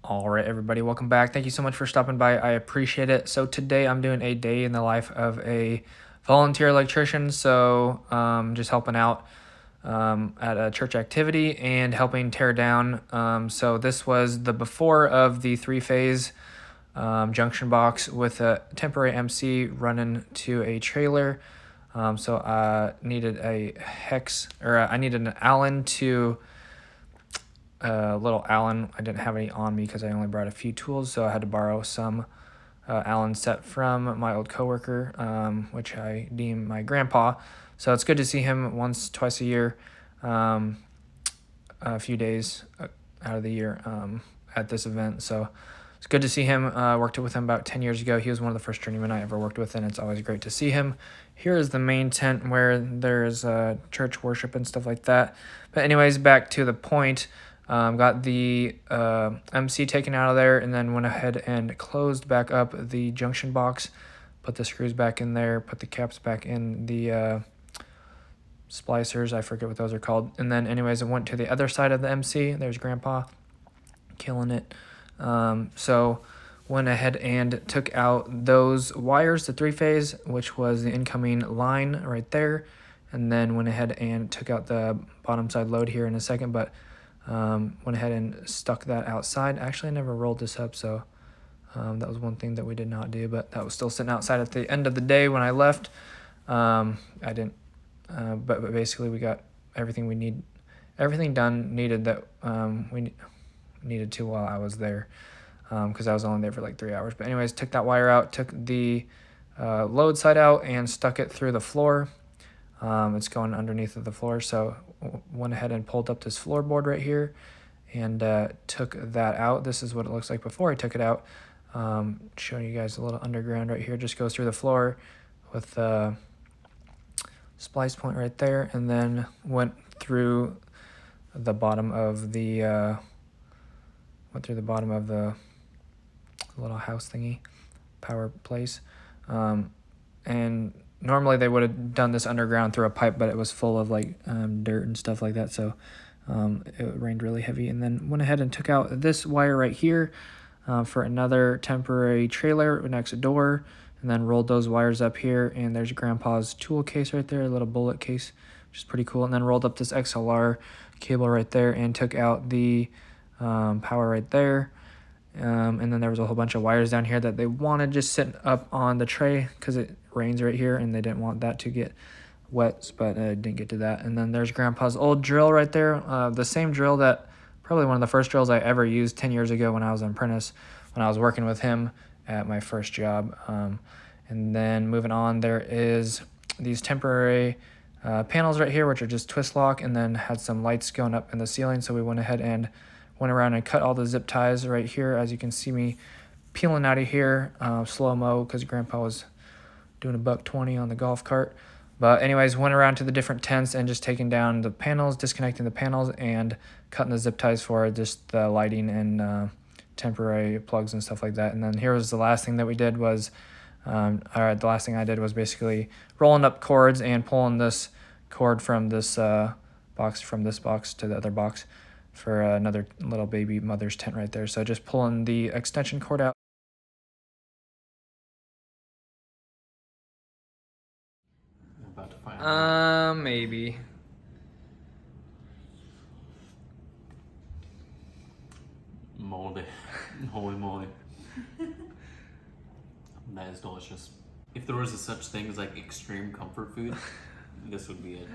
All right, everybody, welcome back. Thank you so much for stopping by. I appreciate it. So today I'm doing a day in the life of a volunteer electrician. So just helping out at a church activity and helping tear down. So this was the before of the three-phase junction box with a temporary MC running to a trailer. So I needed a hex, or I needed an Allen to little Allen. I didn't have any on me because I only brought a few tools, so I had to borrow some Allen set from my old coworker, which I deem my grandpa. So it's good to see him once, twice a year, a few days out of the year at this event. So it's good to see him. Worked with him about 10 years ago. He was one of the first journeymen I ever worked with, and it's always great to see him. Here is the main tent where there's church worship and stuff like that. But anyways, back to the point. Got the MC taken out of there, and then went ahead and closed back up the junction box, put the screws back in there, put the caps back in the splicers. I forget what those are called. And then anyways, I went to the other side of the MC. There's Grandpa killing it. So went ahead and took out those wires, the three-phase, which was the incoming line right there, and then went ahead and took out the bottom side load here in a second, but went ahead and stuck that outside. Actually, I never rolled this up, so that was one thing that we did not do, but that was still sitting outside at the end of the day when I left. I didn't, but basically we got everything needed that we needed to while I was there, because I was only there for like 3 hours. But anyways, took that wire out, took the load side out, and stuck it through the floor. It's going underneath of the floor, so went ahead and pulled up this floorboard right here and took that out. This is what it looks like before I took it out. Showing you guys a little underground right here. Just goes through the floor with the splice point right there, and then went through the bottom of the little house thingy, power place, and normally they would have done this underground through a pipe, but it was full of like dirt and stuff like that, so it rained really heavy. And then went ahead and took out this wire right here for another temporary trailer next door, and then rolled those wires up here. And there's Grandpa's tool case right there, a little bullet case, which is pretty cool. And then rolled up this XLR cable right there and took out the power right there. And then there was a whole bunch of wires down here that they wanted just sitting up on the tray because it rains right here, and they didn't want that to get wet, but I didn't get to that. And then there's Grandpa's old drill right there, the same drill that probably one of the first drills I ever used 10 years ago when I was an apprentice, when I was working with him at my first job. And then moving on, there is these temporary panels right here, which are just twist lock, and then had some lights going up in the ceiling. So we went ahead and went around and cut all the zip ties right here, as you can see me peeling out of here, slow-mo, because Grandpa was doing a $120 on the golf cart. But anyways, went around to the different tents and just taking down the panels, disconnecting the panels, and cutting the zip ties for just the lighting and temporary plugs and stuff like that. And then here was the last thing that we did was, the last thing I did was basically rolling up cords and pulling this cord from this box to the other box for another little baby mother's tent right there. So just pulling the extension cord out. I'm about to find out. Maybe. Moldy. Holy moly. That is delicious. If there was a such thing as like extreme comfort food, this would be it.